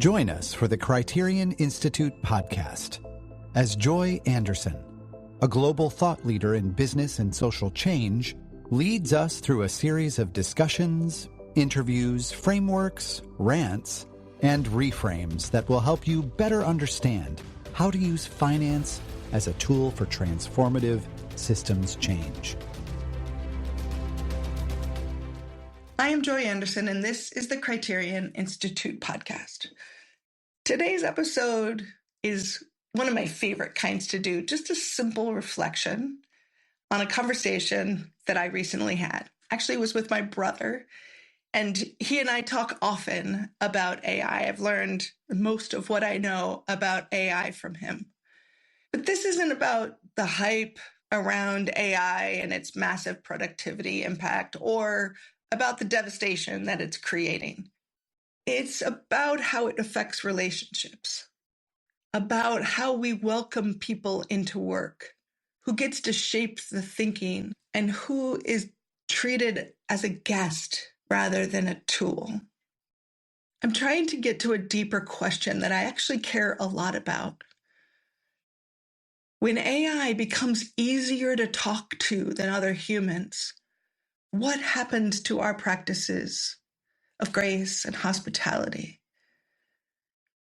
Join us for the Criterion Institute Podcast as Joy Anderson, a global thought leader in business and social change, leads us through a series of discussions, interviews, frameworks, rants, and reframes that will help you better understand how to use finance as a tool for transformative systems change. I am Joy Anderson, and this is the Criterion Institute Podcast. Today's episode is one of my favorite kinds to do, just a simple reflection on a conversation that I recently had. Actually, it was with my brother, and he and I talk often about AI. I've learned most of what I know about AI from him. But this isn't about the hype around AI and its massive productivity impact or about the devastation that it's creating. It's about how it affects relationships, about how we welcome people into work, who gets to shape the thinking, and who is treated as a guest rather than a tool. I'm trying to get to a deeper question that I actually care a lot about. When AI becomes easier to talk to than other humans, what happens to our practices of grace and hospitality?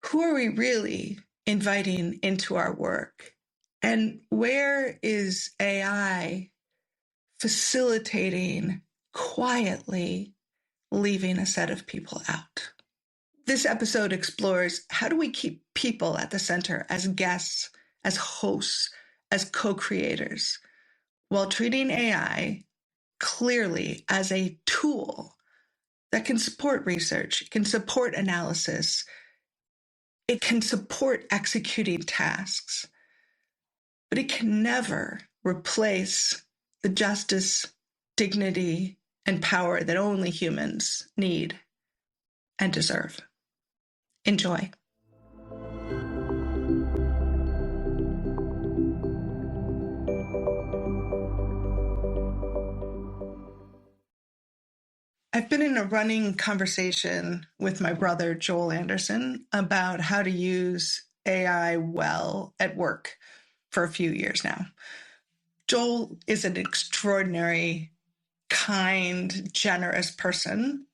Who are we really inviting into our work? And where is AI facilitating, quietly leaving a set of people out? This episode explores how do we keep people at the center as guests, as hosts, as co-creators, while treating AI clearly as a tool that can support research, can support analysis, it can support executing tasks, but it can never replace the justice, dignity, and power that only humans need and deserve. Enjoy. I've been in a running conversation with my brother, Joel Anderson, about how to use AI well at work for a few years now. Joel is an extraordinary, kind, generous person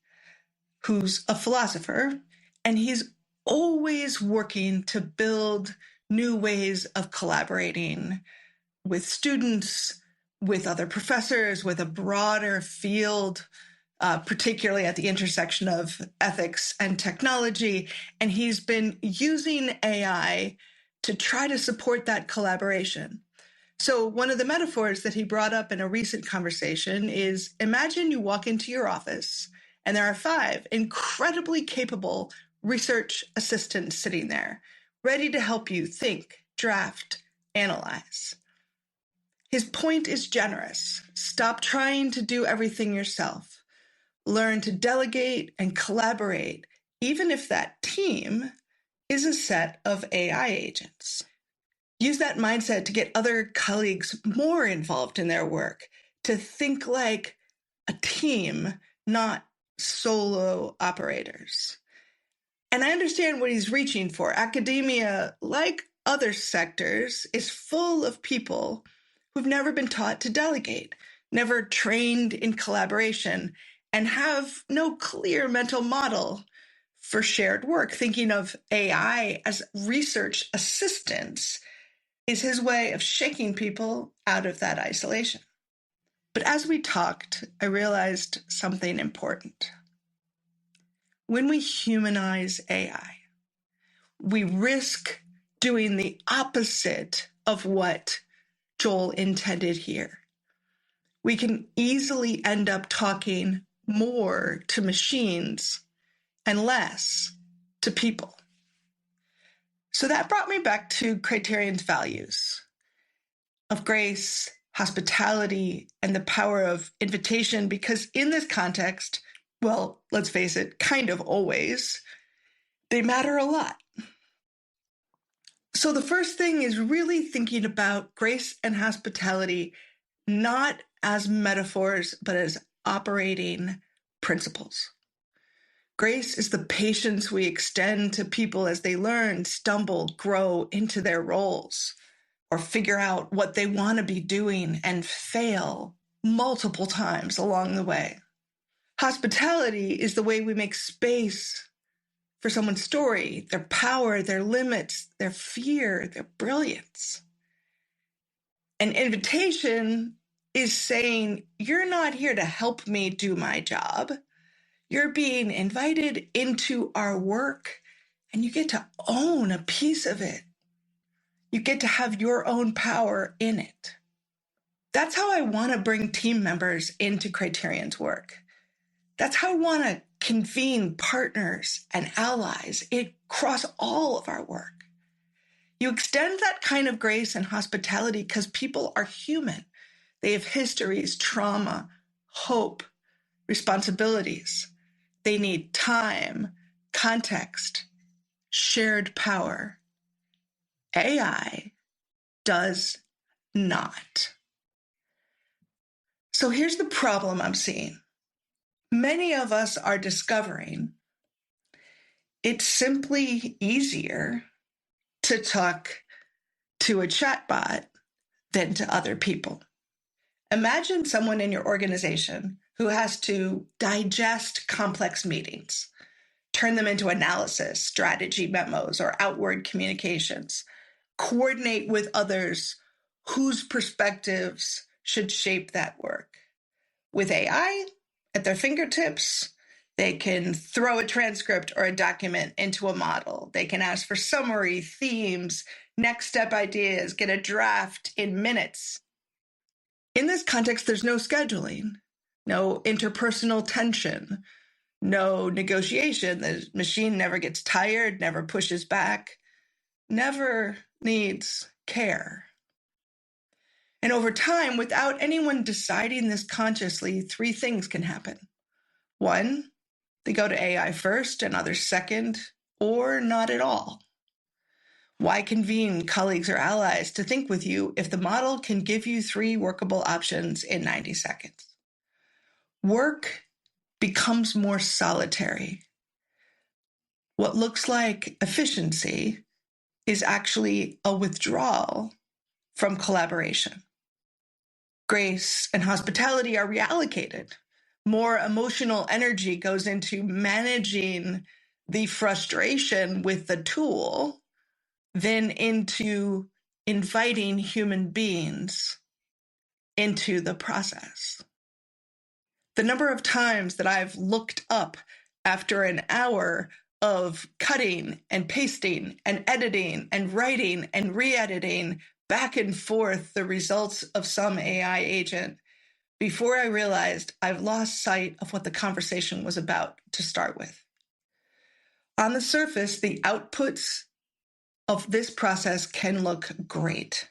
who's a philosopher, and he's always working to build new ways of collaborating with students, with other professors, with a broader field, particularly at the intersection of ethics and technology. And he's been using AI to try to support that collaboration. So one of the metaphors that he brought up in a recent conversation is, imagine you walk into your office and there are 5 incredibly capable research assistants sitting there, ready to help you think, draft, analyze. His point is generous. Stop trying to do everything yourself. Learn to delegate and collaborate, even if that team is a set of AI agents. Use that mindset to get other colleagues more involved in their work, to think like a team, not solo operators. And I understand what he's reaching for. Academia, like other sectors, is full of people who've never been taught to delegate, never trained in collaboration, and have no clear mental model for shared work. Thinking of AI as research assistants is his way of shaking people out of that isolation. But as we talked, I realized something important. When we humanize AI, we risk doing the opposite of what Joel intended here. We can easily end up talking more to machines and less to people. So that brought me back to Criterion's values of grace, hospitality, and the power of invitation, because in this context, well, let's face it, kind of always, they matter a lot. So the first thing is really thinking about grace and hospitality, not as metaphors, but as operating principles. Grace is the patience we extend to people as they learn, stumble, grow into their roles, or figure out what they want to be doing and fail multiple times along the way. Hospitality is the way we make space for someone's story, their power, their limits, their fear, their brilliance. An invitation is saying, you're not here to help me do my job. You're being invited into our work, and you get to own a piece of it. You get to have your own power in it. That's how I want to bring team members into Criterion's work. That's how I want to convene partners and allies across all of our work. You extend that kind of grace and hospitality because people are human. They have histories, trauma, hope, responsibilities. They need time, context, shared power. AI does not. So here's the problem I'm seeing. Many of us are discovering it's simply easier to talk to a chatbot than to other people. Imagine someone in your organization who has to digest complex meetings, turn them into analysis, strategy memos, or outward communications, coordinate with others whose perspectives should shape that work. With AI at their fingertips, they can throw a transcript or a document into a model. They can ask for summary, themes, next step ideas, get a draft in minutes. In this context, there's no scheduling, no interpersonal tension, no negotiation. The machine never gets tired, never pushes back, never needs care. And over time, without anyone deciding this consciously, three things can happen. One, they go to AI first and others second, or not at all. Why convene colleagues or allies to think with you if the model can give you three workable options in 90 seconds? Work becomes more solitary. What looks like efficiency is actually a withdrawal from collaboration. Grace and hospitality are reallocated. More emotional energy goes into managing the frustration with the tool than into inviting human beings into the process. The number of times that I've looked up after an hour of cutting and pasting and editing and writing and re-editing back and forth the results of some AI agent before I realized I've lost sight of what the conversation was about to start with. On the surface, the outputs of this process can look great.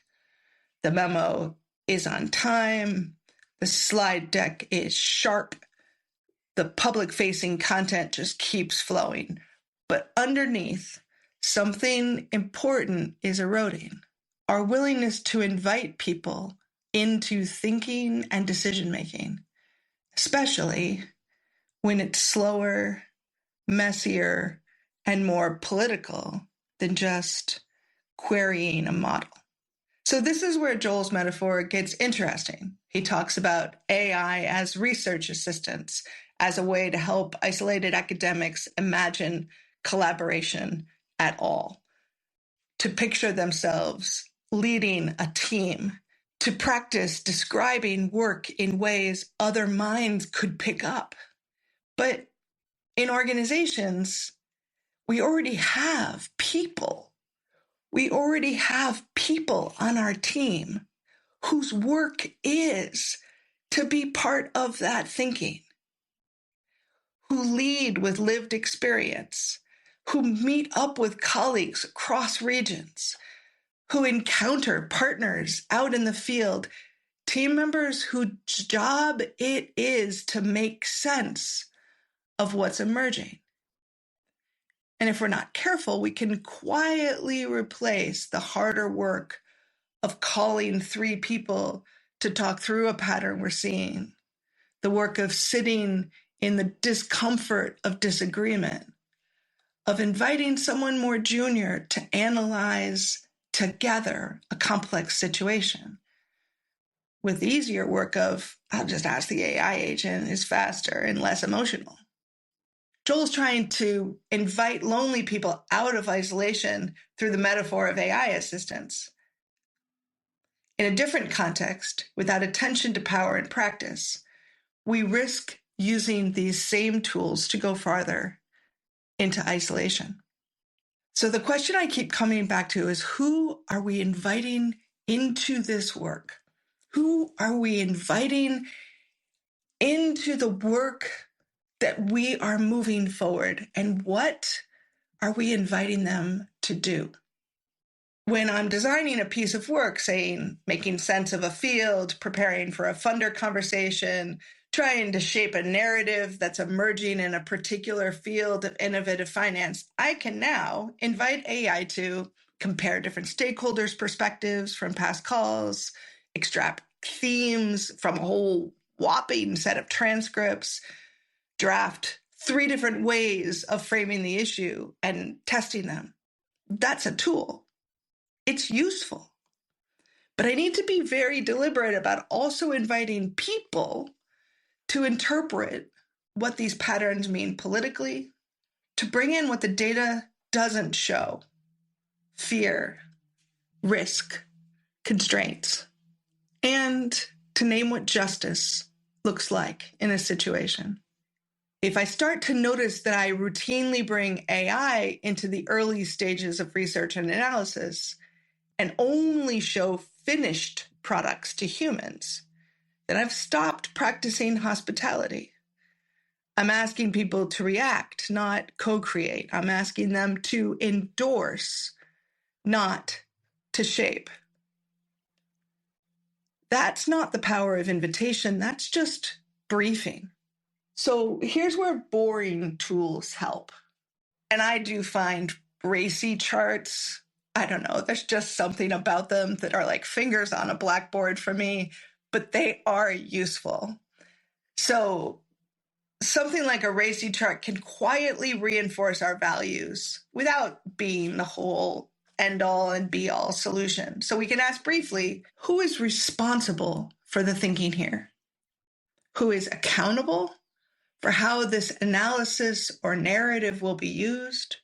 The memo is on time. The slide deck is sharp. The public-facing content just keeps flowing. But underneath, something important is eroding. Our willingness to invite people into thinking and decision-making, especially when it's slower, messier, and more political than just querying a model. So this is where Joel's metaphor gets interesting. He talks about AI as research assistants, as a way to help isolated academics imagine collaboration at all, to picture themselves leading a team, to practice describing work in ways other minds could pick up. But in organizations, we already have people. We already have people on our team whose work is to be part of that thinking, who lead with lived experience, who meet up with colleagues across regions, who encounter partners out in the field, team members whose job it is to make sense of what's emerging. And if we're not careful, we can quietly replace the harder work of calling three people to talk through a pattern we're seeing, the work of sitting in the discomfort of disagreement, of inviting someone more junior to analyze together a complex situation, with the easier work of, I'll just ask the AI agent, is faster and less emotional. Joel's trying to invite lonely people out of isolation through the metaphor of AI assistants. In a different context, without attention to power and practice, we risk using these same tools to go farther into isolation. So the question I keep coming back to is, who are we inviting into this work? Who are we inviting into the work that we are moving forward? And what are we inviting them to do? When I'm designing a piece of work, saying, making sense of a field, preparing for a funder conversation, trying to shape a narrative that's emerging in a particular field of innovative finance, I can now invite AI to compare different stakeholders' perspectives from past calls, extract themes from a whole whopping set of transcripts, draft 3 different ways of framing the issue and testing them. That's a tool. It's useful. But I need to be very deliberate about also inviting people to interpret what these patterns mean politically, to bring in what the data doesn't show: fear, risk, constraints, and to name what justice looks like in a situation. If I start to notice that I routinely bring AI into the early stages of research and analysis and only show finished products to humans, then I've stopped practicing hospitality. I'm asking people to react, not co-create. I'm asking them to endorse, not to shape. That's not the power of invitation. That's just briefing. So here's where boring tools help. And I do find racy charts, I don't know, there's just something about them that are like fingers on a blackboard for me, but they are useful. So something like a racy chart can quietly reinforce our values without being the whole end-all and be-all solution. So we can ask briefly, who is responsible for the thinking here? Who is accountable for how this analysis or narrative will be used?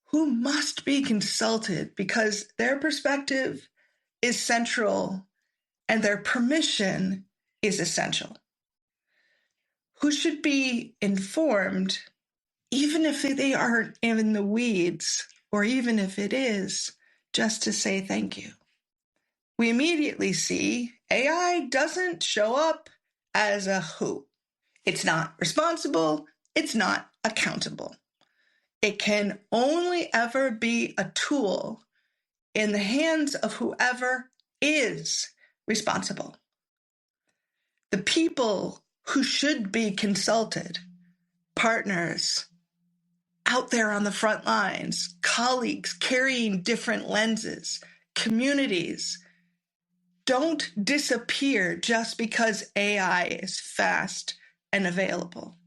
Who must be consulted because their perspective is central and their permission is essential? Who should be informed, even if they aren't in the weeds, or even if it is just to say thank you? We immediately see AI doesn't show up as a who. It's not responsible. It's not accountable. It can only ever be a tool in the hands of whoever is responsible. The people who should be consulted, partners out there on the front lines, colleagues carrying different lenses, communities, don't disappear just because AI is fast and available.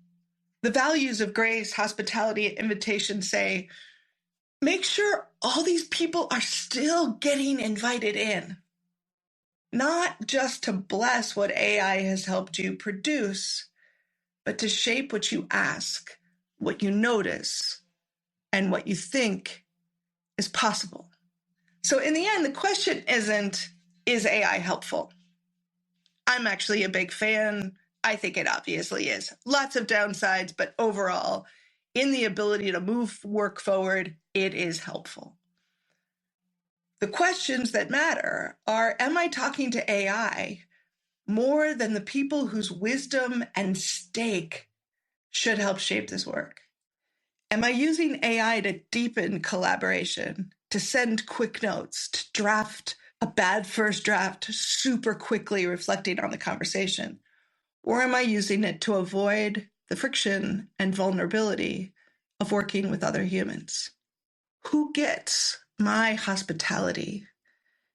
The values of grace, hospitality, and invitation say, make sure all these people are still getting invited in, not just to bless what AI has helped you produce, but to shape what you ask, what you notice, and what you think is possible. So in the end, the question isn't, is AI helpful? I'm actually a big fan. I think it obviously is. Lots of downsides, but overall, in the ability to move work forward, it is helpful. The questions that matter are, am I talking to AI more than the people whose wisdom and stake should help shape this work? Am I using AI to deepen collaboration, to send quick notes, to draft a bad first draft super quickly reflecting on the conversation? Or am I using it to avoid the friction and vulnerability of working with other humans? Who gets my hospitality?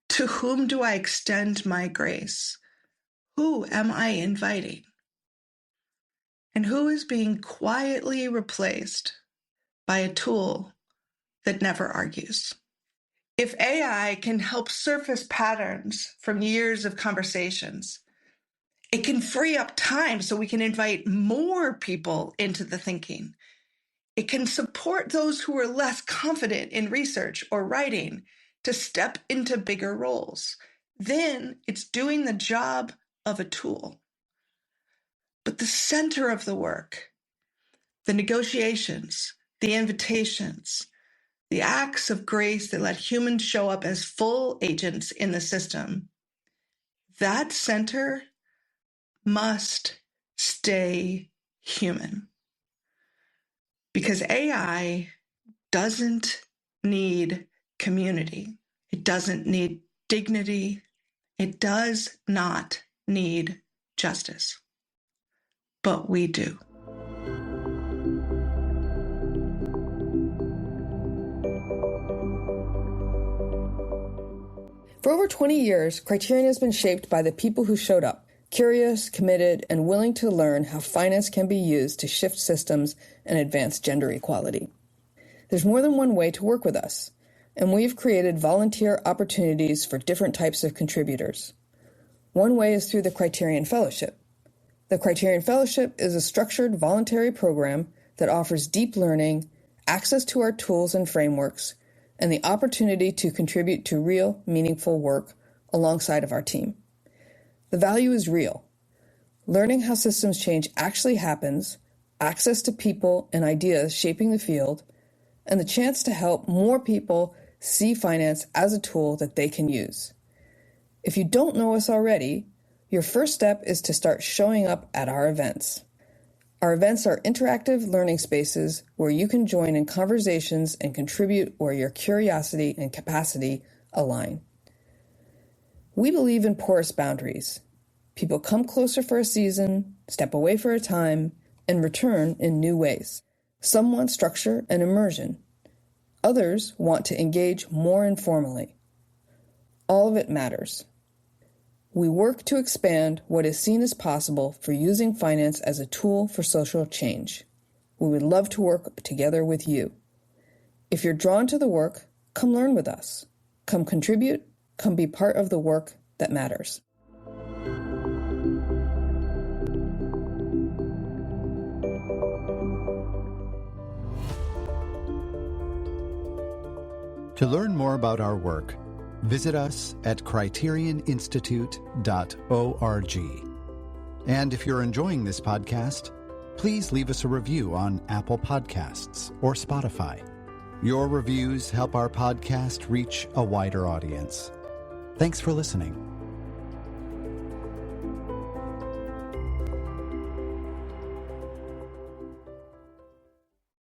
To whom do I extend my grace? Who am I inviting? and who is being quietly replaced by a tool that never argues. If AI can help surface patterns from years of conversations, it can free up time so we can invite more people into the thinking. It can support those who are less confident in research or writing to step into bigger roles. Then it's doing the job of a tool. But the center of the work, the negotiations, the invitations, the acts of grace that let humans show up as full agents in the system, that center must stay human. Because AI doesn't need community. It doesn't need dignity. It does not need justice. But we do. For over 20 years, Criterion has been shaped by the people who showed up, curious, committed, and willing to learn how finance can be used to shift systems and advance gender equality. There's more than one way to work with us, and we've created volunteer opportunities for different types of contributors. One way is through the Criterion Fellowship. The Criterion Fellowship is a structured voluntary program that offers deep learning, access to our tools and frameworks, and the opportunity to contribute to real, meaningful work alongside of our team. The value is real. Learning how systems change actually happens, access to people and ideas shaping the field, and the chance to help more people see finance as a tool that they can use. If you don't know us already, your first step is to start showing up at our events. Our events are interactive learning spaces where you can join in conversations and contribute where your curiosity and capacity align. We believe in porous boundaries. People come closer for a season, step away for a time, and return in new ways. Some want structure and immersion. Others want to engage more informally. All of it matters. We work to expand what is seen as possible for using finance as a tool for social change. We would love to work together with you. If you're drawn to the work, come learn with us. Come contribute. Come be part of the work that matters. To learn more about our work, visit us at criterioninstitute.org. And if you're enjoying this podcast, please leave us a review on Apple Podcasts or Spotify. Your reviews help our podcast reach a wider audience. Thanks for listening.